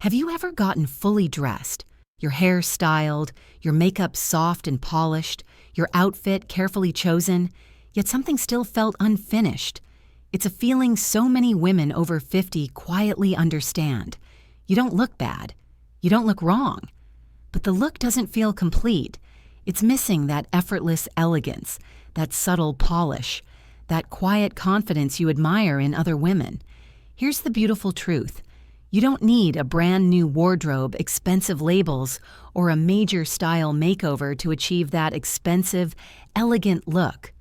Have you ever gotten fully dressed, your hair styled, your makeup soft and polished, your outfit carefully chosen, yet something still felt unfinished? It's a feeling so many women over 50 quietly understand. You don't look bad. You don't look wrong. But the look doesn't feel complete. It's missing that effortless elegance, that subtle polish, that quiet confidence you admire in other women. Here's the beautiful truth. You don't need a brand new wardrobe, expensive labels, or a major style makeover to achieve that expensive, elegant look.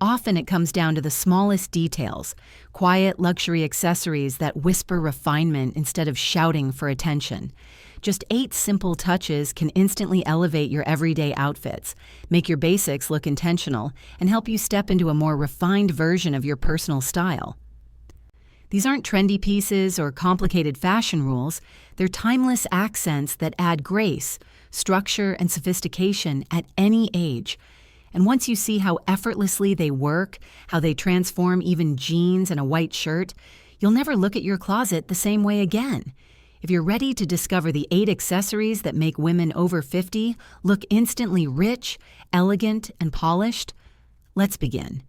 Often it comes down to the smallest details, quiet luxury accessories that whisper refinement instead of shouting for attention. Just 8 simple touches can instantly elevate your everyday outfits, make your basics look intentional, and help you step into a more refined version of your personal style. These aren't trendy pieces or complicated fashion rules. They're timeless accents that add grace, structure, and sophistication at any age. And once you see how effortlessly they work, how they transform even jeans and a white shirt, you'll never look at your closet the same way again. If you're ready to discover the 8 accessories that make women over 50 look instantly rich, elegant, and polished, let's begin.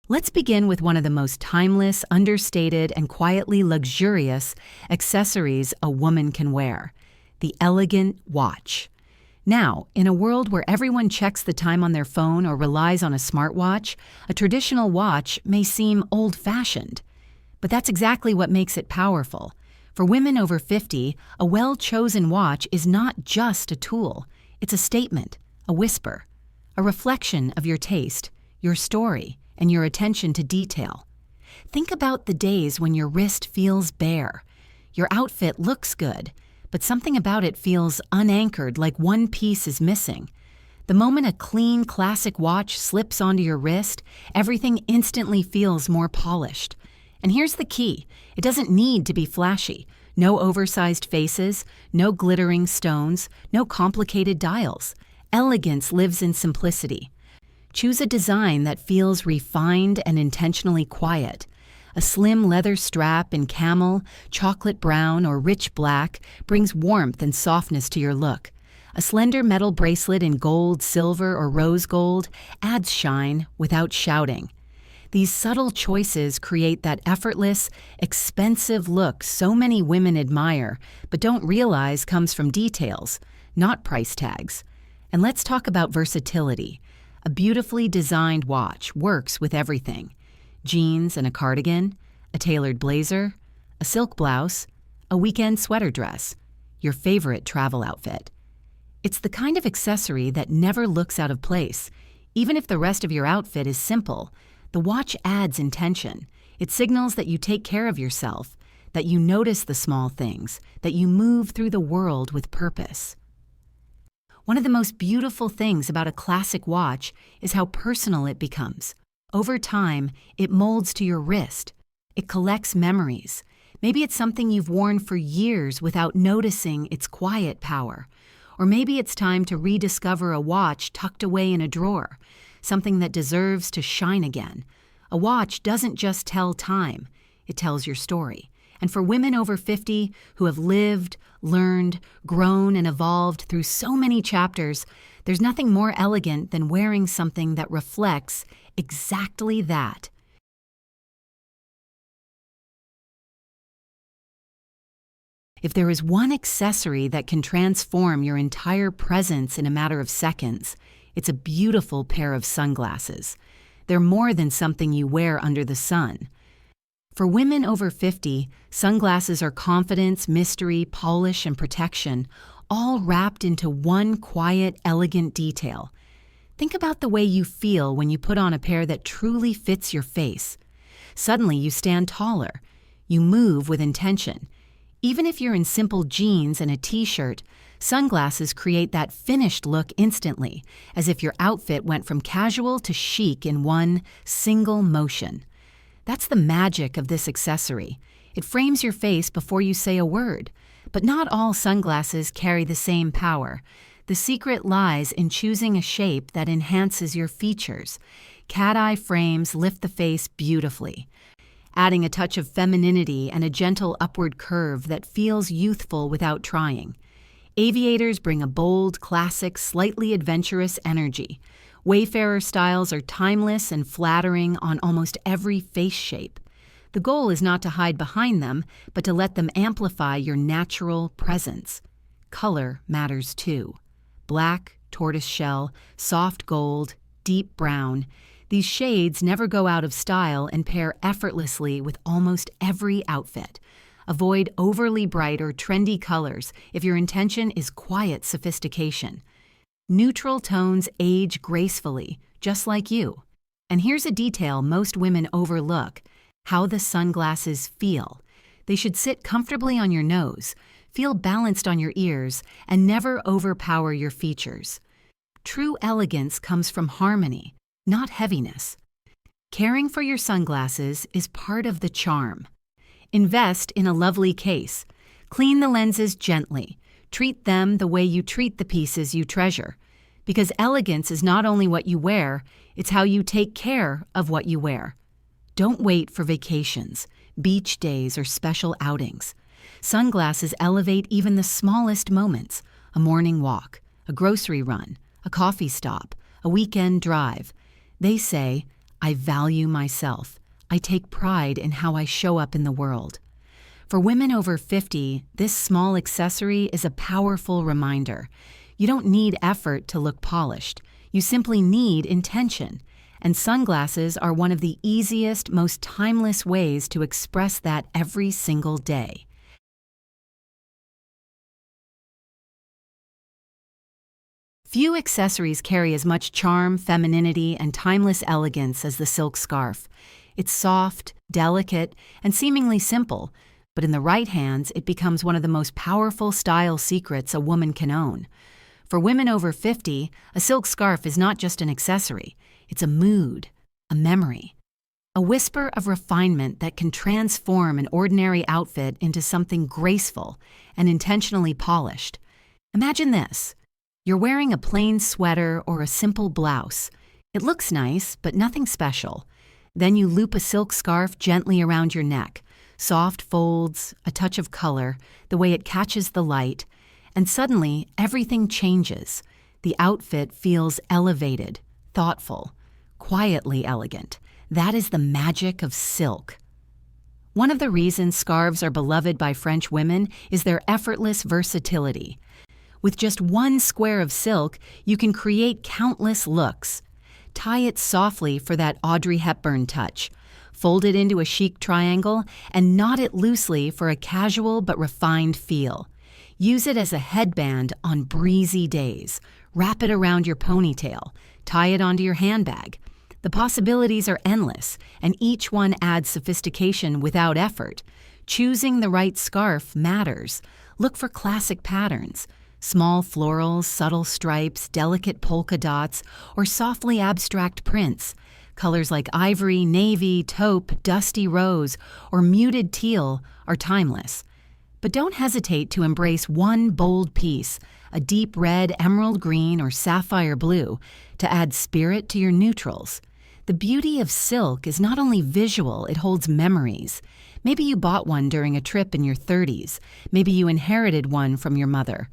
Let's begin with one of the most timeless, understated, and quietly luxurious accessories a woman can wear: the elegant watch. Now, in a world where everyone checks the time on their phone or relies on a smartwatch, a traditional watch may seem old-fashioned. But that's exactly what makes it powerful. For women over 50, a well-chosen watch is not just a tool. It's a statement, a whisper, a reflection of your taste, your story, and your attention to detail. Think about the days when your wrist feels bare. Your outfit looks good, but something about it feels unanchored, like one piece is missing. The moment a clean, classic watch slips onto your wrist, everything instantly feels more polished. And here's the key: it doesn't need to be flashy. No oversized faces, no glittering stones, no complicated dials. Elegance lives in simplicity. Choose a design that feels refined and intentionally quiet. A slim leather strap in camel, chocolate brown, or rich black brings warmth and softness to your look. A slender metal bracelet in gold, silver, or rose gold adds shine without shouting. These subtle choices create that effortless, expensive look so many women admire but don't realize comes from details, not price tags. And let's talk about versatility. A beautifully designed watch works with everything: jeans and a cardigan, a tailored blazer, a silk blouse, a weekend sweater dress, your favorite travel outfit. It's the kind of accessory that never looks out of place. Even if the rest of your outfit is simple, the watch adds intention. It signals that you take care of yourself, that you notice the small things, that you move through the world with purpose. One of the most beautiful things about a classic watch is how personal it becomes. Over time, it molds to your wrist. It collects memories. Maybe it's something you've worn for years without noticing its quiet power. Or maybe it's time to rediscover a watch tucked away in a drawer, something that deserves to shine again. A watch doesn't just tell time, it tells your story. And for women over 50 who have lived, learned, grown, and evolved through so many chapters, there's nothing more elegant than wearing something that reflects exactly that. If there is one accessory that can transform your entire presence in a matter of seconds, it's a beautiful pair of sunglasses. They're more than something you wear under the sun. For women over 50, sunglasses are confidence, mystery, polish, and protection, all wrapped into one quiet, elegant detail. Think about the way you feel when you put on a pair that truly fits your face. Suddenly, you stand taller. You move with intention. Even if you're in simple jeans and a t-shirt, sunglasses create that finished look instantly, as if your outfit went from casual to chic in one single motion. That's the magic of this accessory. It frames your face before you say a word. But not all sunglasses carry the same power. The secret lies in choosing a shape that enhances your features. Cat-eye frames lift the face beautifully. adding a touch of femininity and a gentle upward curve that feels youthful without trying. Aviators bring a bold, classic, slightly adventurous energy. Wayfarer styles are timeless and flattering on almost every face shape. The goal is not to hide behind them, but to let them amplify your natural presence. Color matters too. Black, tortoiseshell, soft gold, deep brown. These shades never go out of style and pair effortlessly with almost every outfit. Avoid overly bright or trendy colors if your intention is quiet sophistication. Neutral tones age gracefully, just like you. And here's a detail most women overlook: how the sunglasses feel. They should sit comfortably on your nose, feel balanced on your ears, and never overpower your features. True elegance comes from harmony, not heaviness. Caring for your sunglasses is part of the charm. Invest in a lovely case. Clean the lenses gently. Treat them the way you treat the pieces you treasure. Because elegance is not only what you wear, it's how you take care of what you wear. Don't wait for vacations, beach days, or special outings. Sunglasses elevate even the smallest moments: a morning walk, a grocery run, a coffee stop, a weekend drive. They say, "I value myself. I take pride in how I show up in the world." For women over 50, this small accessory is a powerful reminder. You don't need effort to look polished. You simply need intention. And sunglasses are one of the easiest, most timeless ways to express that every single day. Few accessories carry as much charm, femininity, and timeless elegance as the silk scarf. It's soft, delicate, and seemingly simple, but in the right hands, it becomes one of the most powerful style secrets a woman can own. For women over 50, a silk scarf is not just an accessory. It's a mood, a memory, a whisper of refinement that can transform an ordinary outfit into something graceful and intentionally polished. Imagine this. You're wearing a plain sweater or a simple blouse. It looks nice, but nothing special. Then you loop a silk scarf gently around your neck. Soft folds, a touch of color, the way it catches the light, and suddenly everything changes. The outfit feels elevated, thoughtful, quietly elegant. That is the magic of silk. One of the reasons scarves are beloved by French women is their effortless versatility. With just one square of silk, you can create countless looks. Tie it softly for that Audrey Hepburn touch. Fold it into a chic triangle and knot it loosely for a casual but refined feel. Use it as a headband on breezy days. Wrap it around your ponytail. Tie it onto your handbag. The possibilities are endless, and each one adds sophistication without effort. Choosing the right scarf matters. Look for classic patterns. Small florals, subtle stripes, delicate polka dots, or softly abstract prints. Colors like ivory, navy, taupe, dusty rose, or muted teal are timeless. But don't hesitate to embrace one bold piece, a deep red, emerald green, or sapphire blue, to add spirit to your neutrals. The beauty of silk is not only visual, it holds memories. Maybe you bought one during a trip in your 30s. Maybe you inherited one from your mother.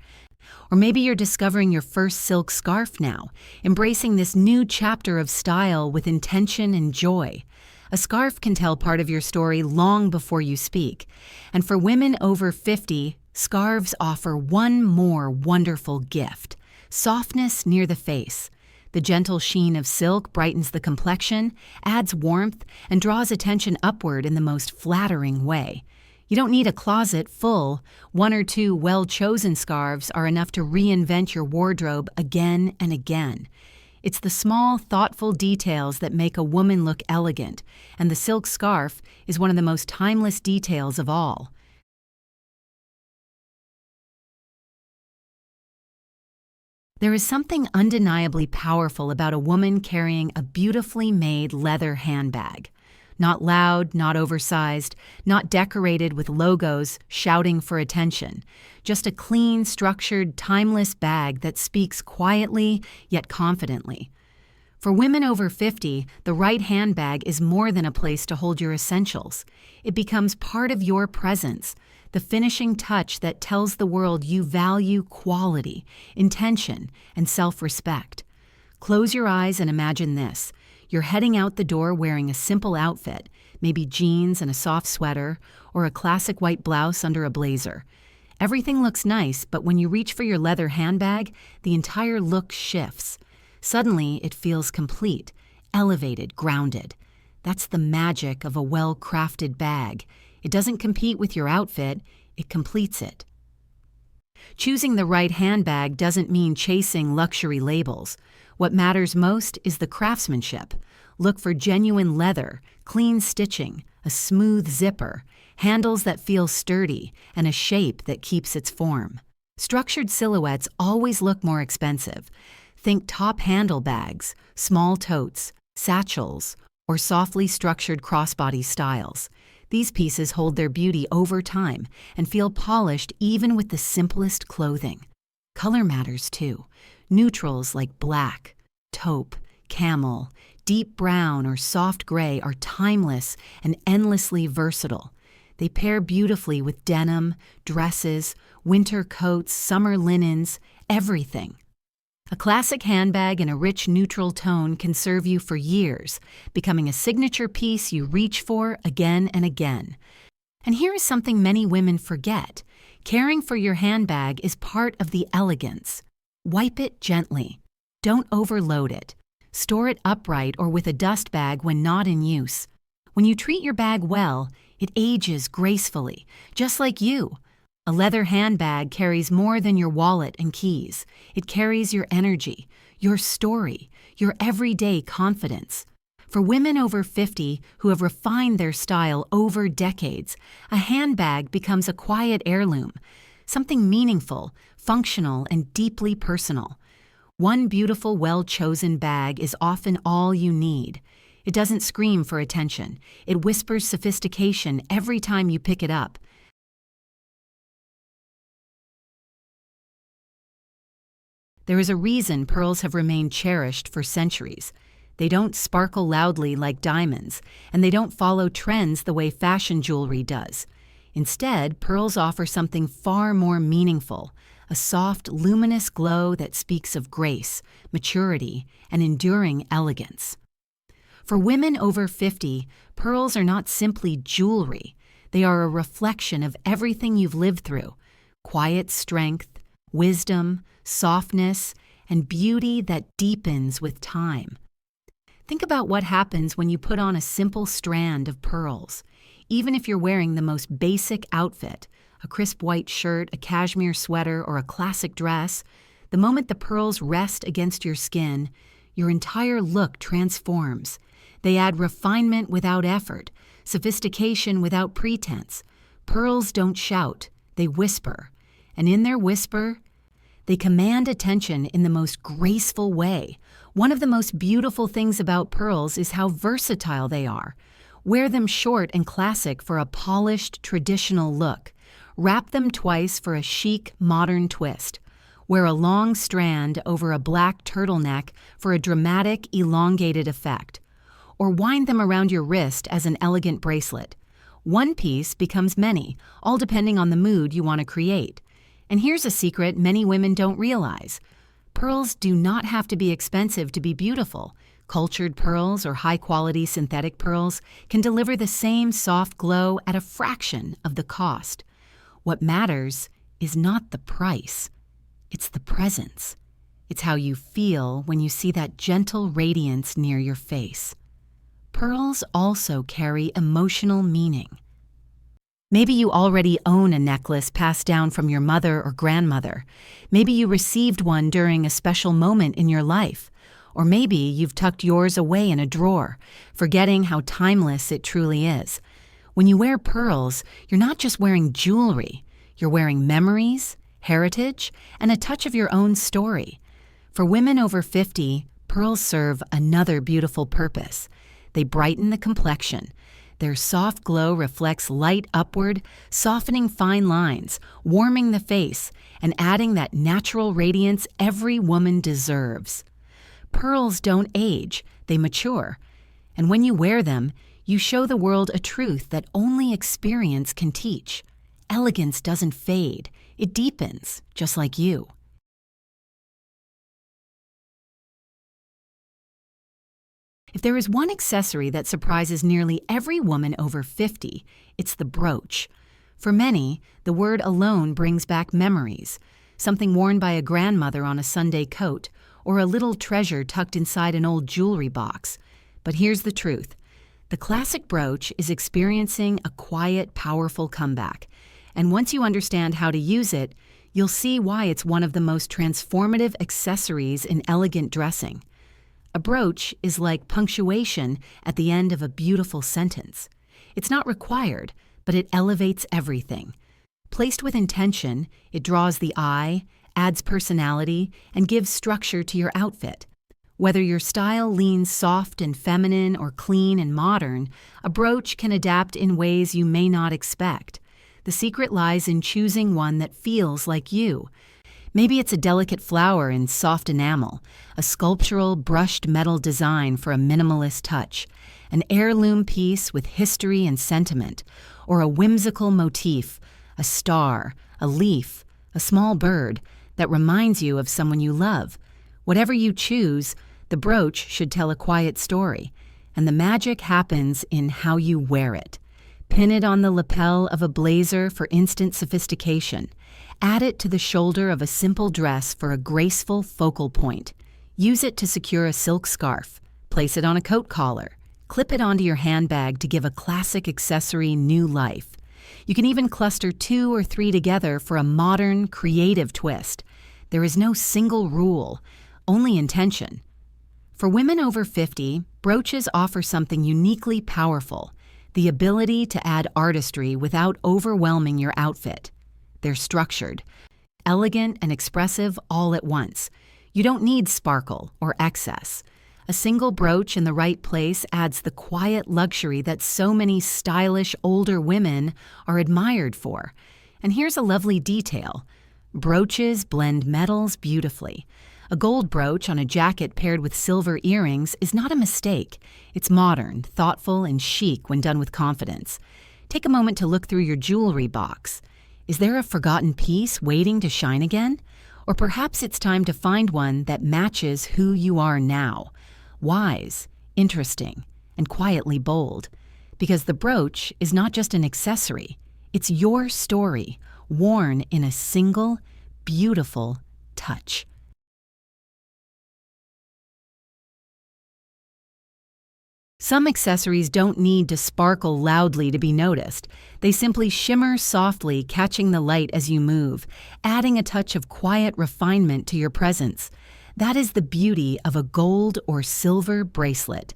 Or maybe you're discovering your first silk scarf now, embracing this new chapter of style with intention and joy. A scarf can tell part of your story long before you speak. And for women over 50, scarves offer one more wonderful gift: softness near the face. The gentle sheen of silk brightens the complexion, adds warmth, and draws attention upward in the most flattering way. You don't need a closet full. One or two well-chosen scarves are enough to reinvent your wardrobe again and again. It's the small, thoughtful details that make a woman look elegant, and the silk scarf is one of the most timeless details of all. There is something undeniably powerful about a woman carrying a beautifully made leather handbag. Not loud, not oversized, not decorated with logos shouting for attention. Just a clean, structured, timeless bag that speaks quietly yet confidently. For women over 50, the right handbag is more than a place to hold your essentials. It becomes part of your presence, the finishing touch that tells the world you value quality, intention, and self-respect. Close your eyes and imagine this. You're heading out the door wearing a simple outfit, maybe jeans and a soft sweater, or a classic white blouse under a blazer. Everything looks nice, but when you reach for your leather handbag, the entire look shifts. Suddenly, it feels complete, elevated, grounded. That's the magic of a well-crafted bag. It doesn't compete with your outfit, it completes it. Choosing the right handbag doesn't mean chasing luxury labels. What matters most is the craftsmanship. Look for genuine leather, clean stitching, a smooth zipper, handles that feel sturdy, and a shape that keeps its form. Structured silhouettes always look more expensive. Think top handle bags, small totes, satchels, or softly structured crossbody styles. These pieces hold their beauty over time and feel polished even with the simplest clothing. Color matters too. Neutrals like black, taupe, camel, deep brown, or soft gray are timeless and endlessly versatile. They pair beautifully with denim, dresses, winter coats, summer linens, everything. A classic handbag in a rich neutral tone can serve you for years, becoming a signature piece you reach for again and again. And here is something many women forget. Caring for your handbag is part of the elegance. Wipe it gently. Don't overload it. Store it upright or with a dust bag when not in use. When you treat your bag well, it ages gracefully, just like you. A leather handbag carries more than your wallet and keys. It carries your energy, your story, your everyday confidence. For women over 50 who have refined their style over decades, a handbag becomes a quiet heirloom, something meaningful, functional, and deeply personal. One beautiful, well-chosen bag is often all you need. It doesn't scream for attention. It whispers sophistication every time you pick it up. There is a reason pearls have remained cherished for centuries. They don't sparkle loudly like diamonds, and they don't follow trends the way fashion jewelry does. Instead, pearls offer something far more meaningful, a soft, luminous glow that speaks of grace, maturity, and enduring elegance. For women over 50, pearls are not simply jewelry. They are a reflection of everything you've lived through: quiet strength, wisdom, softness, and beauty that deepens with time. Think about what happens when you put on a simple strand of pearls. Even if you're wearing the most basic outfit, a crisp white shirt, a cashmere sweater, or a classic dress, the moment the pearls rest against your skin, your entire look transforms. They add refinement without effort, sophistication without pretense. Pearls don't shout, they whisper. And in their whisper, they command attention in the most graceful way. One of the most beautiful things about pearls is how versatile they are. Wear them short and classic for a polished, traditional look. Wrap them twice for a chic, modern twist. Wear a long strand over a black turtleneck for a dramatic, elongated effect. Or wind them around your wrist as an elegant bracelet. One piece becomes many, all depending on the mood you want to create. And here's a secret many women don't realize. Pearls do not have to be expensive to be beautiful. Cultured pearls or high-quality synthetic pearls can deliver the same soft glow at a fraction of the cost. What matters is not the price. It's the presence. It's how you feel when you see that gentle radiance near your face. Pearls also carry emotional meaning. Maybe you already own a necklace passed down from your mother or grandmother. Maybe you received one during a special moment in your life. Or maybe you've tucked yours away in a drawer, forgetting how timeless it truly is. When you wear pearls, you're not just wearing jewelry. You're wearing memories, heritage, and a touch of your own story. For women over 50, pearls serve another beautiful purpose. They brighten the complexion. Their soft glow reflects light upward, softening fine lines, warming the face, and adding that natural radiance every woman deserves. Pearls don't age, they mature. And when you wear them, you show the world a truth that only experience can teach. Elegance doesn't fade, it deepens, just like you. If there is one accessory that surprises nearly every woman over 50, it's the brooch. For many, the word alone brings back memories, something worn by a grandmother on a Sunday coat, or a little treasure tucked inside an old jewelry box. But here's the truth. The classic brooch is experiencing a quiet, powerful comeback. And once you understand how to use it, you'll see why it's one of the most transformative accessories in elegant dressing. A brooch is like punctuation at the end of a beautiful sentence. It's not required, but it elevates everything. Placed with intention, it draws the eye, adds personality, and gives structure to your outfit. Whether your style leans soft and feminine or clean and modern, a brooch can adapt in ways you may not expect. The secret lies in choosing one that feels like you. Maybe it's a delicate flower in soft enamel, a sculptural brushed metal design for a minimalist touch, an heirloom piece with history and sentiment, or a whimsical motif, a star, a leaf, a small bird that reminds you of someone you love. Whatever you choose, the brooch should tell a quiet story, and the magic happens in how you wear it. Pin it on the lapel of a blazer for instant sophistication. Add it to the shoulder of a simple dress for a graceful focal point. Use it to secure a silk scarf. Place it on a coat collar. Clip it onto your handbag to give a classic accessory new life. You can even cluster 2 or 3 together for a modern, creative twist. There is no single rule, only intention. For women over 50, brooches offer something uniquely powerful, the ability to add artistry without overwhelming your outfit. They're structured, elegant and expressive all at once. You don't need sparkle or excess. A single brooch in the right place adds the quiet luxury that so many stylish older women are admired for. And here's a lovely detail. Brooches blend metals beautifully. A gold brooch on a jacket paired with silver earrings is not a mistake. It's modern, thoughtful, and chic when done with confidence. Take a moment to look through your jewelry box. Is there a forgotten piece waiting to shine again? Or perhaps it's time to find one that matches who you are now. Wise, interesting, and quietly bold. Because the brooch is not just an accessory. It's your story, worn in a single, beautiful touch. Some accessories don't need to sparkle loudly to be noticed. They simply shimmer softly, catching the light as you move, adding a touch of quiet refinement to your presence. That is the beauty of a gold or silver bracelet.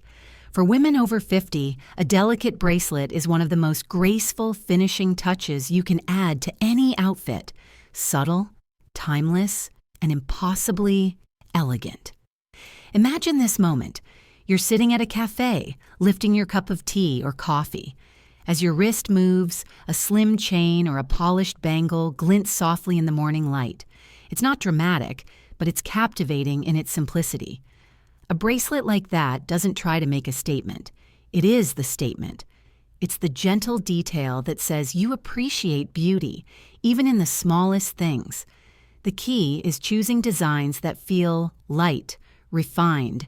For women over 50, a delicate bracelet is one of the most graceful finishing touches you can add to any outfit. Subtle, timeless, and impossibly elegant. Imagine this moment. You're sitting at a cafe, lifting your cup of tea or coffee. As your wrist moves, a slim chain or a polished bangle glints softly in the morning light. It's not dramatic, but it's captivating in its simplicity. A bracelet like that doesn't try to make a statement. It is the statement. It's the gentle detail that says you appreciate beauty, even in the smallest things. The key is choosing designs that feel light, refined,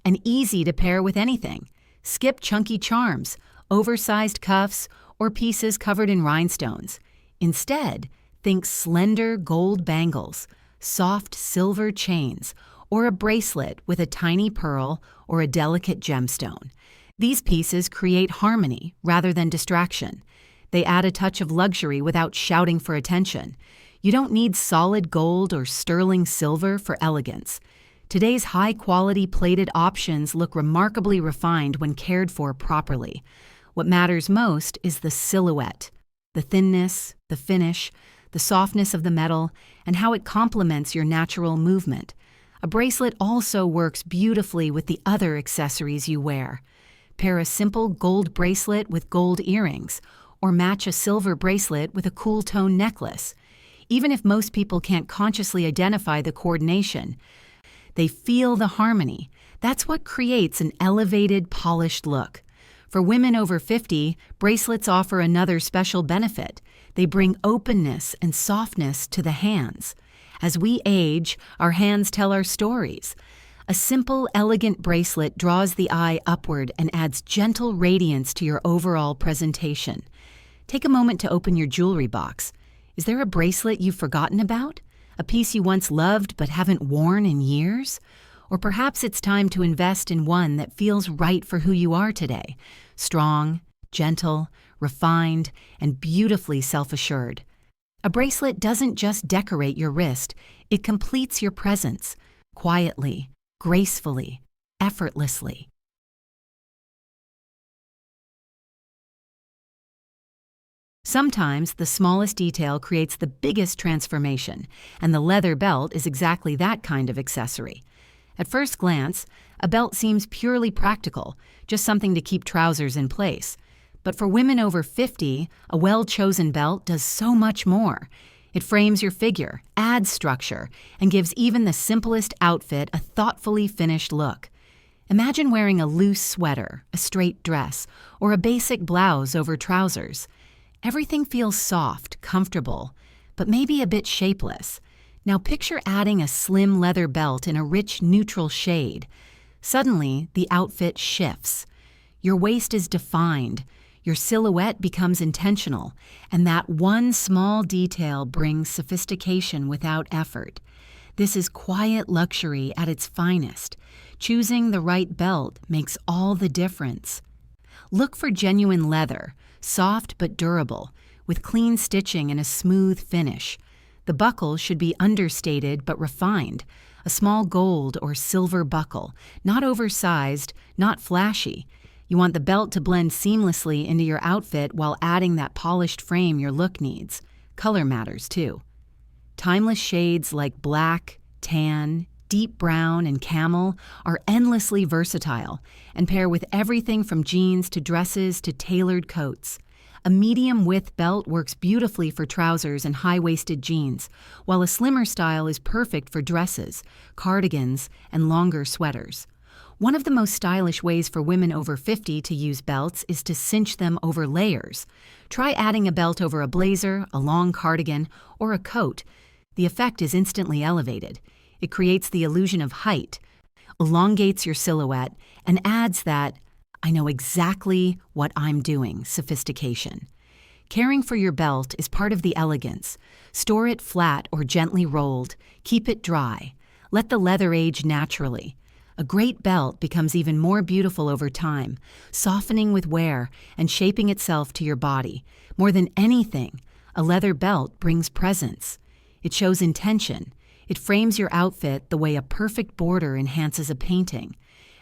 and easy to pair with anything. Skip chunky charms, oversized cuffs, or pieces covered in rhinestones. Instead, think slender gold bangles, soft silver chains, or a bracelet with a tiny pearl or a delicate gemstone. These pieces create harmony rather than distraction. They add a touch of luxury without shouting for attention. You don't need solid gold or sterling silver for elegance. Today's high-quality plated options look remarkably refined when cared for properly. What matters most is the silhouette, the thinness, the finish, the softness of the metal, and how it complements your natural movement. A bracelet also works beautifully with the other accessories you wear. Pair a simple gold bracelet with gold earrings, or match a silver bracelet with a cool-tone necklace. Even if most people can't consciously identify the coordination, They feel the harmony. That's what creates an elevated, polished look. For women over 50, bracelets offer another special benefit. They bring openness and softness to the hands. As we age, our hands tell our stories. A simple, elegant bracelet draws the eye upward and adds gentle radiance to your overall presentation. Take a moment to open your jewelry box. Is there a bracelet you've forgotten about? A piece you once loved but haven't worn in years? Or perhaps it's time to invest in one that feels right for who you are today. Strong, gentle, refined, and beautifully self-assured. A bracelet doesn't just decorate your wrist, it completes your presence, quietly, gracefully, effortlessly. Sometimes the smallest detail creates the biggest transformation, and the leather belt is exactly that kind of accessory. At first glance, a belt seems purely practical, just something to keep trousers in place. But for women over 50, a well-chosen belt does so much more. It frames your figure, adds structure, and gives even the simplest outfit a thoughtfully finished look. Imagine wearing a loose sweater, a straight dress, or a basic blouse over trousers. Everything feels soft, comfortable, but maybe a bit shapeless. Now picture adding a slim leather belt in a rich neutral shade. Suddenly, the outfit shifts. Your waist is defined, your silhouette becomes intentional, and that one small detail brings sophistication without effort. This is quiet luxury at its finest. Choosing the right belt makes all the difference. Look for genuine leather, soft but durable, with clean stitching and a smooth finish. The buckle should be understated but refined, a small gold or silver buckle, not oversized, not flashy. You want the belt to blend seamlessly into your outfit while adding that polished frame your look needs. Color matters too. Timeless shades like black, tan, deep brown, and camel are endlessly versatile and pair with everything from jeans to dresses to tailored coats. A medium-width belt works beautifully for trousers and high-waisted jeans, while a slimmer style is perfect for dresses, cardigans, and longer sweaters. One of the most stylish ways for women over 50 to use belts is to cinch them over layers. Try adding a belt over a blazer, a long cardigan, or a coat. The effect is instantly elevated. It creates the illusion of height, elongates your silhouette, and adds that "I know exactly what I'm doing" sophistication. Caring for your belt is part of the elegance. Store it flat or gently rolled. Keep it dry. Let the leather age naturally. A great belt becomes even more beautiful over time, softening with wear and shaping itself to your body. More than anything, a leather belt brings presence. It shows intention. It frames your outfit the way a perfect border enhances a painting.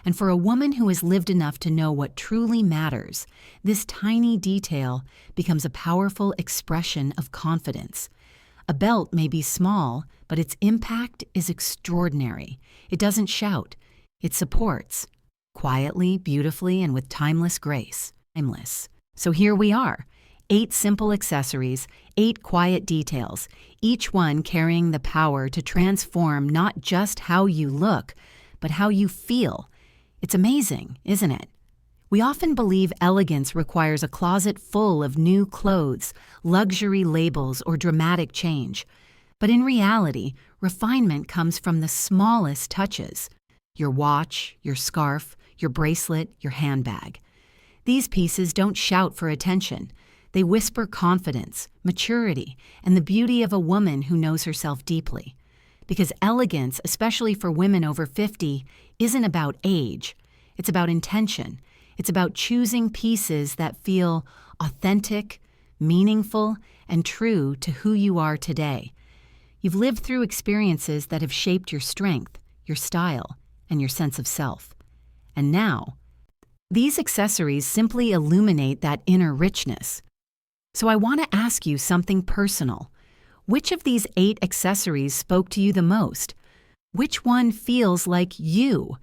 And for a woman who has lived enough to know what truly matters, this tiny detail becomes a powerful expression of confidence. A belt may be small, but its impact is extraordinary. It doesn't shout. It supports. Quietly, beautifully, and with timeless grace. Timeless. So here we are. 8 simple accessories, 8 quiet details, each one carrying the power to transform not just how you look, but how you feel. It's amazing, isn't it? We often believe elegance requires a closet full of new clothes, luxury labels, or dramatic change. But in reality, refinement comes from the smallest touches. Your watch, your scarf, your bracelet, your handbag. These pieces don't shout for attention. They whisper confidence, maturity, and the beauty of a woman who knows herself deeply. Because elegance, especially for women over 50, isn't about age. It's about intention. It's about choosing pieces that feel authentic, meaningful, and true to who you are today. You've lived through experiences that have shaped your strength, your style, and your sense of self. And now, these accessories simply illuminate that inner richness. So I want to ask you something personal. Which of these 8 accessories spoke to you the most? Which one feels like you?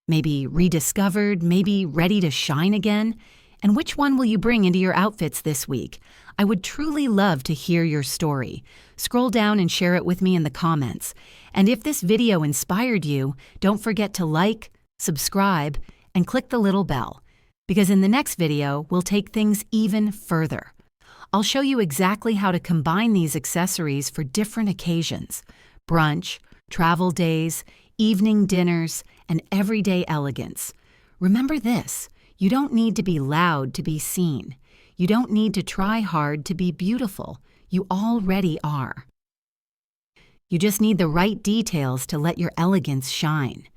Maybe rediscovered, maybe ready to shine again? And which one will you bring into your outfits this week? I would truly love to hear your story. Scroll down and share it with me in the comments. And if this video inspired you, don't forget to like, subscribe, and click the little bell, because in the next video, we'll take things even further. I'll show you exactly how to combine these accessories for different occasions: brunch, travel days, evening dinners, and everyday elegance. Remember this: you don't need to be loud to be seen. You don't need to try hard to be beautiful. You already are. You just need the right details to let your elegance shine.